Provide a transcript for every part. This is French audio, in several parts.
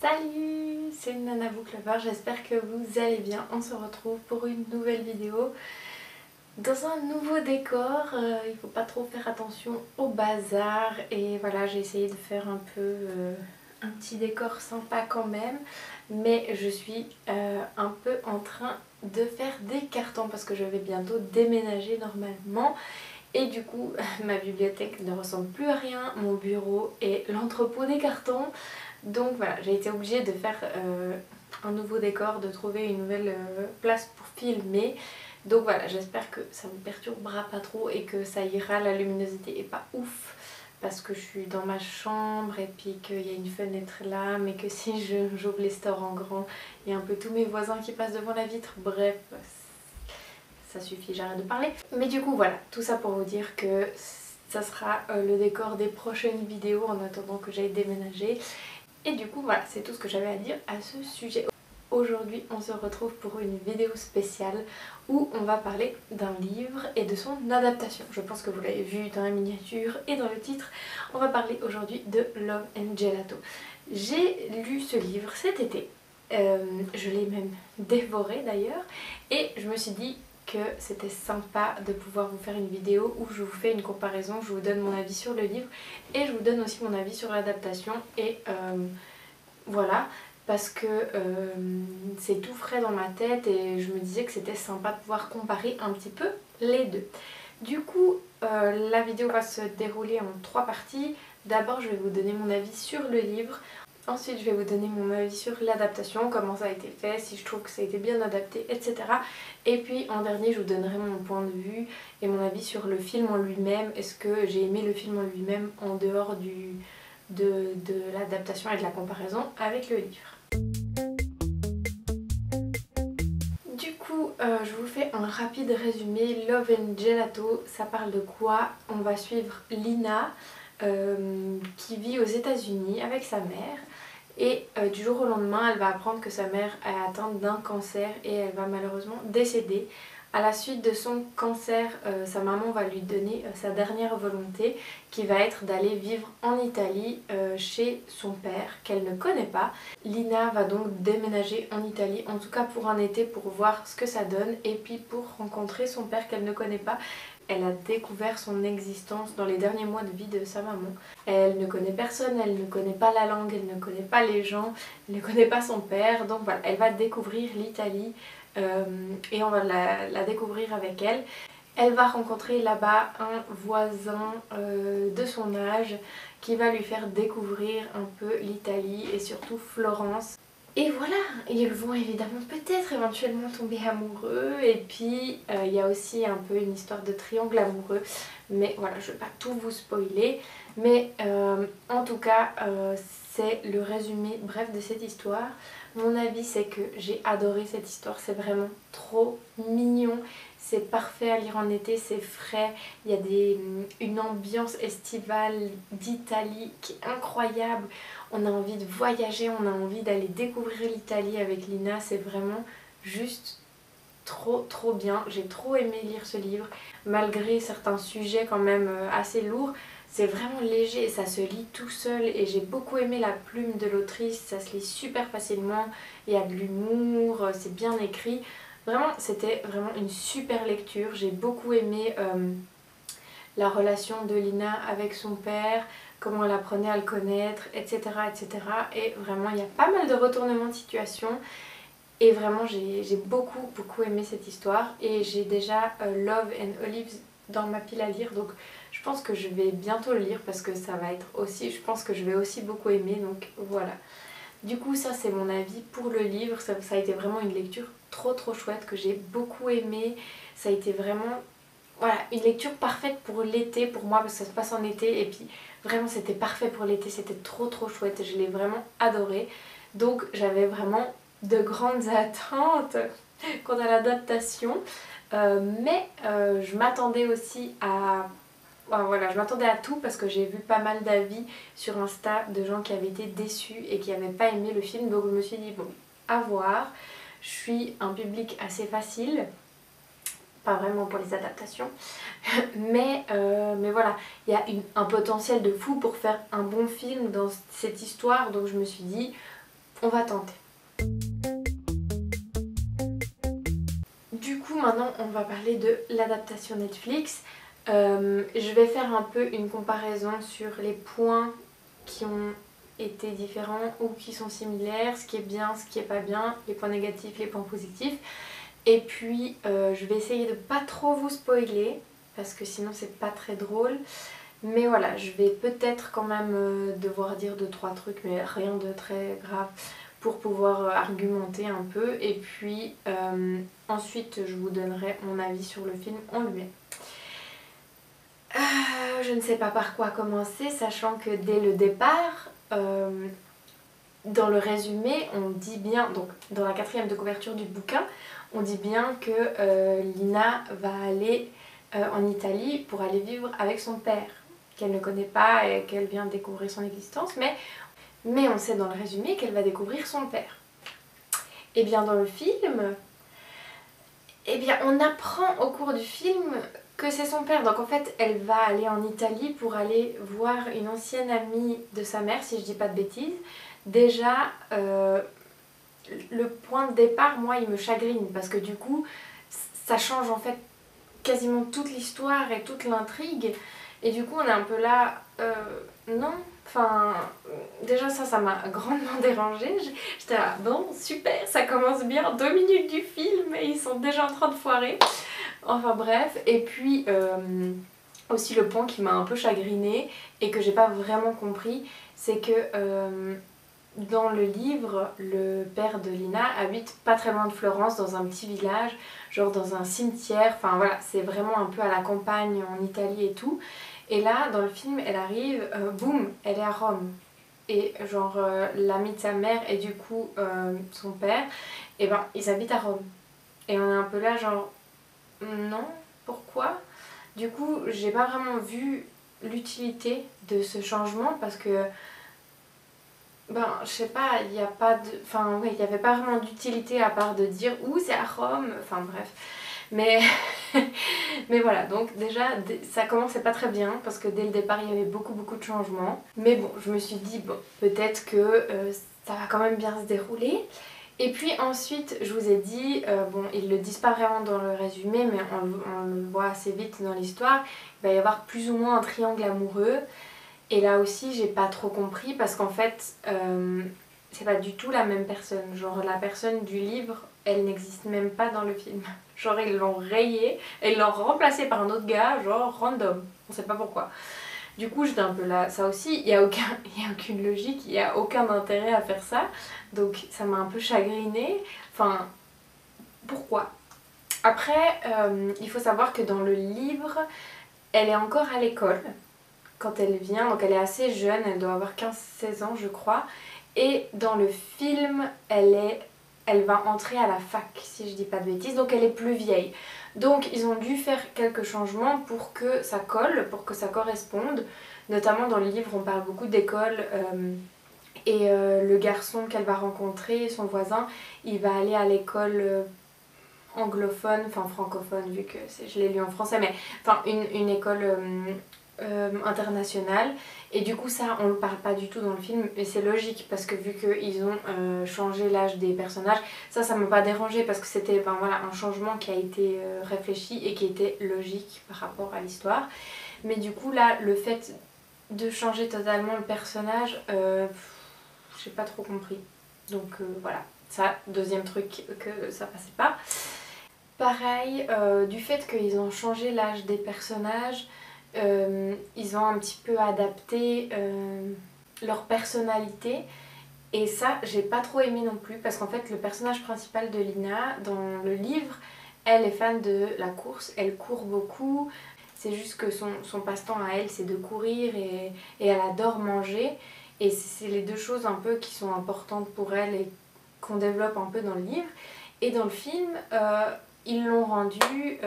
Salut, c'est Nana Book Lover, j'espère que vous allez bien. On se retrouve pour une nouvelle vidéo dans un nouveau décor. Il faut pas trop faire attention au bazar et voilà, j'ai essayé de faire un peu un petit décor sympa quand même, mais je suis un peu en train de faire des cartons parce que je vais bientôt déménager normalement. Et du coup, ma bibliothèque ne ressemble plus à rien, mon bureau est l'entrepôt des cartons. Donc voilà, j'ai été obligée de faire un nouveau décor, de trouver une nouvelle place pour filmer. Donc voilà, j'espère que ça ne me perturbera pas trop et que ça ira, la luminosité est pas ouf. Parce que je suis dans ma chambre et puis qu'il y a une fenêtre là, mais que si j'ouvre les stores en grand, il y a un peu tous mes voisins qui passent devant la vitre. Bref, ça suffit, j'arrête de parler. Mais du coup voilà, tout ça pour vous dire que ça sera le décor des prochaines vidéos en attendant que j'aille déménager. Et du coup voilà, c'est tout ce que j'avais à dire à ce sujet. Aujourd'hui on se retrouve pour une vidéo spéciale où on va parler d'un livre et de son adaptation. Je pense que vous l'avez vu dans la miniature et dans le titre. On va parler aujourd'hui de Love and Gelato. J'ai lu ce livre cet été, je l'ai même dévoré d'ailleurs, et je me suis dit que c'était sympa de pouvoir vous faire une vidéo où je vous fais une comparaison, je vous donne mon avis sur le livre et je vous donne aussi mon avis sur l'adaptation et voilà, parce que c'est tout frais dans ma tête et je me disais que c'était sympa de pouvoir comparer un petit peu les deux. Du coup, la vidéo va se dérouler en 3 parties. D'abord, je vais vous donner mon avis sur le livre. Ensuite, je vais vous donner mon avis sur l'adaptation, comment ça a été fait, si je trouve que ça a été bien adapté, etc. Et puis en dernier, je vous donnerai mon point de vue et mon avis sur le film en lui-même. Est-ce que j'ai aimé le film en lui-même en dehors de l'adaptation et de la comparaison avec le livre. Du coup, je vous fais un rapide résumé. Love and Gelato, ça parle de quoi? On va suivre Lina qui vit aux États-Unis avec sa mère. Et du jour au lendemain, elle va apprendre que sa mère est atteinte d'un cancer et elle va malheureusement décéder. À la suite de son cancer, sa maman va lui donner sa dernière volonté qui va être d'aller vivre en Italie chez son père qu'elle ne connaît pas. Lina va donc déménager en Italie, en tout cas pour un été, pour voir ce que ça donne et puis pour rencontrer son père qu'elle ne connaît pas. Elle a découvert son existence dans les derniers mois de vie de sa maman. Elle ne connaît personne, elle ne connaît pas la langue, elle ne connaît pas les gens, elle ne connaît pas son père. Donc voilà, elle va découvrir l'Italie et on va la découvrir avec elle. Elle va rencontrer là-bas un voisin de son âge qui va lui faire découvrir un peu l'Italie et surtout Florence. Et voilà, ils vont évidemment peut-être éventuellement tomber amoureux et puis il y a aussi un peu une histoire de triangle amoureux, mais voilà, je ne vais pas tout vous spoiler, mais en tout cas c'est le résumé bref de cette histoire. Mon avis c'est que j'ai adoré cette histoire, c'est vraiment trop mignon. C'est parfait à lire en été, c'est frais, il y a une ambiance estivale d'Italie qui est incroyable. On a envie de voyager, on a envie d'aller découvrir l'Italie avec Lina, c'est vraiment juste trop bien. J'ai trop aimé lire ce livre, malgré certains sujets quand même assez lourds. C'est vraiment léger et ça se lit tout seul et j'ai beaucoup aimé la plume de l'autrice, ça se lit super facilement, il y a de l'humour, c'est bien écrit. Vraiment, c'était vraiment une super lecture. J'ai beaucoup aimé la relation de Lina avec son père, comment elle apprenait à le connaître, etc. etc. Et vraiment, il y a pas mal de retournements de situation. Et vraiment, j'ai beaucoup aimé cette histoire. Et j'ai déjà Love and Olives dans ma pile à lire. Donc je pense que je vais bientôt le lire parce que ça va être aussi, je pense que je vais aussi beaucoup aimer. Donc voilà. Du coup ça c'est mon avis pour le livre, ça a été vraiment une lecture trop chouette que j'ai beaucoup aimée. Ça a été vraiment voilà, une lecture parfaite pour l'été pour moi parce que ça se passe en été et puis vraiment c'était parfait pour l'été, c'était trop chouette, je l'ai vraiment adoré. Donc j'avais vraiment de grandes attentes quant à l'adaptation mais je m'attendais aussi à voilà, je m'attendais à tout parce que j'ai vu pas mal d'avis sur Insta de gens qui avaient été déçus et qui n'avaient pas aimé le film, donc je me suis dit bon, à voir. Je suis un public assez facile, pas vraiment pour les adaptations, mais voilà, il y a un potentiel de fou pour faire un bon film dans cette histoire, donc je me suis dit on va tenter. Du coup maintenant on va parler de l'adaptation Netflix. Je vais faire un peu une comparaison sur les points qui ont été différents ou qui sont similaires, ce qui est bien, ce qui est pas bien, les points négatifs, les points positifs. Et puis je vais essayer de pas trop vous spoiler parce que sinon c'est pas très drôle. Mais voilà, je vais peut-être quand même devoir dire 2-3 trucs, mais rien de très grave, pour pouvoir argumenter un peu. Et puis ensuite je vous donnerai mon avis sur le film en lui-même. Je ne sais pas par quoi commencer, sachant que dès le départ, dans le résumé, on dit bien, donc dans la 4e de couverture du bouquin, on dit bien que Lina va aller en Italie pour aller vivre avec son père, qu'elle ne connaît pas et qu'elle vient découvrir son existence, mais on sait dans le résumé qu'elle va découvrir son père. Et bien dans le film, eh bien on apprend au cours du film que c'est son père. Donc en fait elle va aller en Italie pour aller voir une ancienne amie de sa mère, si je dis pas de bêtises. Déjà le point de départ, moi il me chagrine parce que du coup ça change en fait quasiment toute l'histoire et toute l'intrigue. Et du coup on est un peu là, non, enfin déjà ça m'a grandement dérangée. J'étais là, bon super, ça commence bien, 2 minutes du film et ils sont déjà en train de foirer. Enfin bref, et puis aussi le point qui m'a un peu chagrinée et que j'ai pas vraiment compris, c'est que dans le livre, le père de Lina habite pas très loin de Florence, dans un petit village, genre dans un cimetière, enfin voilà, c'est vraiment un peu à la campagne en Italie et tout. Et là, dans le film, elle arrive, boum, elle est à Rome. Et genre l'ami de sa mère et du coup son père, et ben ils habitent à Rome. Et on est un peu là genre, non, pourquoi? Du coup, j'ai pas vraiment vu l'utilité de ce changement parce que ben, je sais pas, il n'y a pas de... Enfin, oui, il n'y avait pas vraiment d'utilité à part de dire « Ouh, c'est à Rome !» Enfin, bref. Mais... mais voilà, donc déjà, ça commençait pas très bien parce que dès le départ, il y avait beaucoup de changements. Mais bon, je me suis dit, bon, peut-être que ça va quand même bien se dérouler. Et puis ensuite, je vous ai dit, bon, ils le disent pas vraiment dans le résumé, mais on le voit assez vite dans l'histoire, il va y avoir plus ou moins un triangle amoureux. Et là aussi j'ai pas trop compris parce qu'en fait c'est pas du tout la même personne. Genre la personne du livre elle n'existe même pas dans le film. Genre ils l'ont rayée et ils l'ont remplacée par un autre gars genre random. On sait pas pourquoi. Du coup j'étais un peu là, ça aussi il y a aucune logique, il y a aucun intérêt à faire ça. Donc ça m'a un peu chagrinée. Enfin pourquoi? Après il faut savoir que dans le livre elle est encore à l'école quand elle vient, donc elle est assez jeune, elle doit avoir 15-16 ans je crois, et dans le film elle va entrer à la fac si je dis pas de bêtises, donc elle est plus vieille. Donc ils ont dû faire quelques changements pour que ça colle, pour que ça corresponde, notamment dans le livre on parle beaucoup d'école et le garçon qu'elle va rencontrer, son voisin, il va aller à l'école anglophone, enfin francophone vu que je l'ai lu en français, mais enfin une école internationale et du coup ça on ne parle pas du tout dans le film et c'est logique parce que vu qu'ils ont changé l'âge des personnages, ça m'a pas dérangé parce que c'était ben, voilà, un changement qui a été réfléchi et qui était logique par rapport à l'histoire. Mais du coup là le fait de changer totalement le personnage, j'ai pas trop compris. Donc voilà, ça, deuxième truc que ça passait pas. Pareil, du fait qu'ils ont changé l'âge des personnages, ils ont un petit peu adapté leur personnalité et ça j'ai pas trop aimé non plus parce qu'en fait le personnage principal de Lina dans le livre, elle est fan de la course, elle court beaucoup, c'est juste que son passe-temps à elle c'est de courir et elle adore manger et c'est les deux choses un peu qui sont importantes pour elle et qu'on développe un peu dans le livre. Et dans le film ils l'ont rendu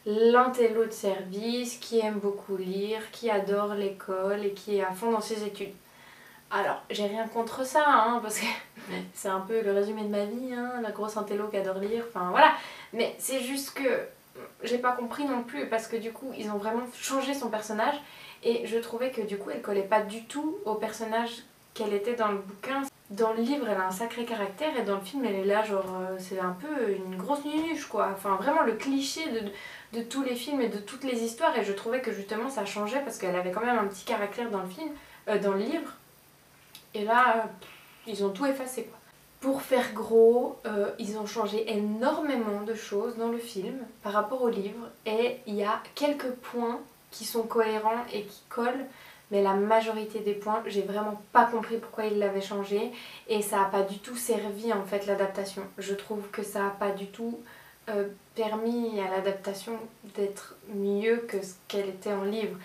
l'intello de service, qui aime beaucoup lire, qui adore l'école et qui est à fond dans ses études. Alors, j'ai rien contre ça, hein, parce que c'est un peu le résumé de ma vie, hein, la grosse intello qui adore lire, enfin voilà. Mais c'est juste que j'ai pas compris non plus, parce que du coup, ils ont vraiment changé son personnage, et je trouvais que du coup, elle collait pas du tout au personnage qu'elle était dans le bouquin. dans le livre elle a un sacré caractère et dans le film elle est là genre c'est un peu une grosse nunuche quoi. Enfin vraiment le cliché de tous les films et de toutes les histoires, et je trouvais que justement ça changeait parce qu'elle avait quand même un petit caractère dans le film, dans le livre. Et là, ils ont tout effacé quoi. Pour faire gros, ils ont changé énormément de choses dans le film par rapport au livre, et il y a quelques points qui sont cohérents et qui collent, mais la majorité des points, j'ai vraiment pas compris pourquoi ils l'avaient changé, et ça a pas du tout servi en fait l'adaptation. Je trouve que ça a pas du tout permis à l'adaptation d'être mieux que ce qu'elle était en livre.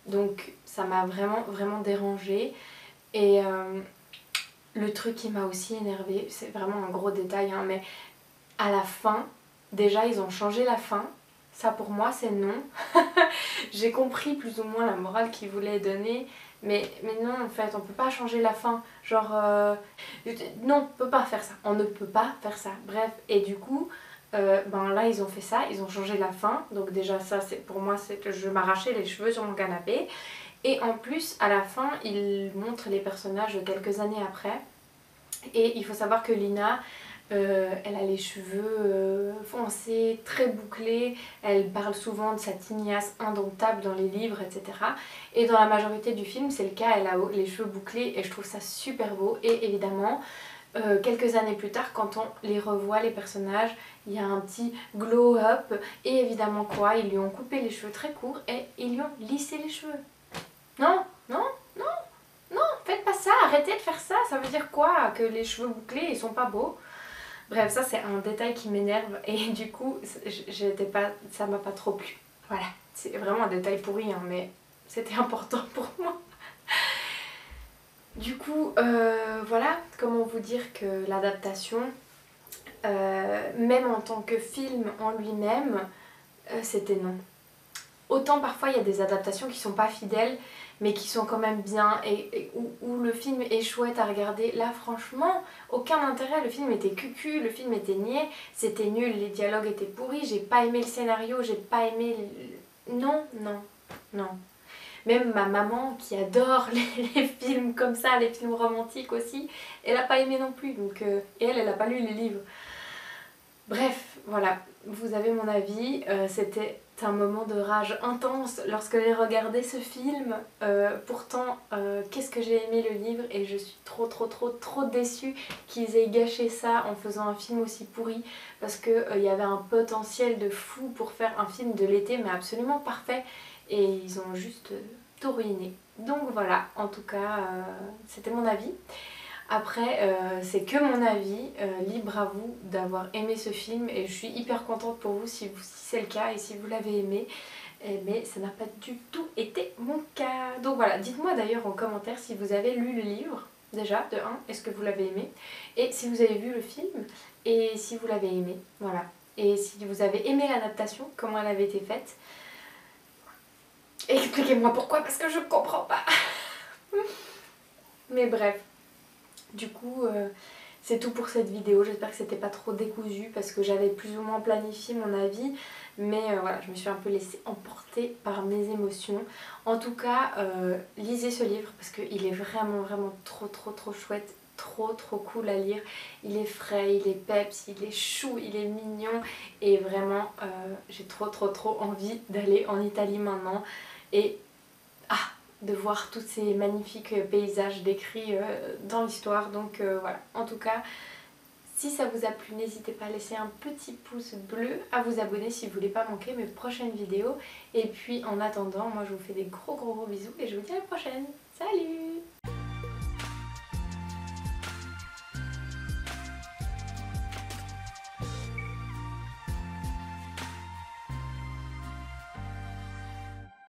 Donc ça m'a vraiment dérangée. Et le truc qui m'a aussi énervée, c'est vraiment un gros détail, hein, mais à la fin, déjà ils ont changé la fin. Ça pour moi c'est non. J'ai compris plus ou moins la morale qu'ils voulaient donner, mais non en fait on peut pas changer la fin. Genre non, on peut pas faire ça, on ne peut pas faire ça. Bref, et du coup ben là ils ont fait ça, ils ont changé la fin. Donc déjà ça c'est pour moi c'est que je m'arrachais les cheveux sur mon canapé. Et en plus à la fin ils montrent les personnages quelques années après. Et il faut savoir que Lina, elle a les cheveux foncés, très bouclés, elle parle souvent de sa tignasse indomptable dans les livres, etc. Et dans la majorité du film, c'est le cas, elle a les cheveux bouclés et je trouve ça super beau. Et évidemment, quelques années plus tard, quand on les revoit, les personnages, il y a un petit glow-up. Et évidemment quoi, ils lui ont coupé les cheveux très courts et ils lui ont lissé les cheveux. Non, non, non. Faites pas ça, arrêtez de faire ça, ça veut dire quoi? Que les cheveux bouclés ils sont pas beaux? Bref, ça c'est un détail qui m'énerve et du coup ça m'a pas trop plu. Voilà, c'est vraiment un détail pourri hein, mais c'était important pour moi. Du coup, voilà, comment vous dire que l'adaptation, même en tant que film en lui-même, c'était non. Autant parfois il y a des adaptations qui sont pas fidèles mais qui sont quand même bien et où le film est chouette à regarder. Là franchement aucun intérêt, le film était cucu, le film était niais, c'était nul, les dialogues étaient pourris, j'ai pas aimé le scénario, j'ai pas aimé... Non, non, non. Même ma maman qui adore les films comme ça, les films romantiques aussi, elle a pas aimé non plus, donc, et elle a pas lu les livres. Bref, voilà, vous avez mon avis, c'était un moment de rage intense lorsque j'ai regardé ce film. Pourtant, qu'est-ce que j'ai aimé le livre et je suis trop déçue qu'ils aient gâché ça en faisant un film aussi pourri, parce qu'il y avait un potentiel de fou pour faire un film de l'été mais absolument parfait et ils ont juste tout ruiné. Donc voilà, en tout cas, c'était mon avis. Après, c'est que mon avis, libre à vous d'avoir aimé ce film et je suis hyper contente pour vous si c'est le cas et si vous l'avez aimé. Mais ça n'a pas du tout été mon cas. Donc voilà, dites-moi d'ailleurs en commentaire si vous avez lu le livre, déjà, de 1, est-ce que vous l'avez aimé? Et si vous avez vu le film, et si vous l'avez aimé, voilà. Et si vous avez aimé l'adaptation, comment elle avait été faite. Expliquez-moi pourquoi, parce que je comprends pas. Mais bref. Du coup, c'est tout pour cette vidéo. J'espère que c'était pas trop décousu parce que j'avais plus ou moins planifié mon avis. Mais voilà, je me suis un peu laissée emporter par mes émotions. En tout cas, lisez ce livre parce qu'il est vraiment trop chouette. Trop cool à lire. Il est frais, il est peps, il est chou, il est mignon. Et vraiment, j'ai trop envie d'aller en Italie maintenant. Et... de voir tous ces magnifiques paysages décrits dans l'histoire. Donc voilà, en tout cas, si ça vous a plu, n'hésitez pas à laisser un petit pouce bleu, à vous abonner si vous voulez pas manquer mes prochaines vidéos. Et puis en attendant, moi je vous fais des gros bisous et je vous dis à la prochaine. Salut!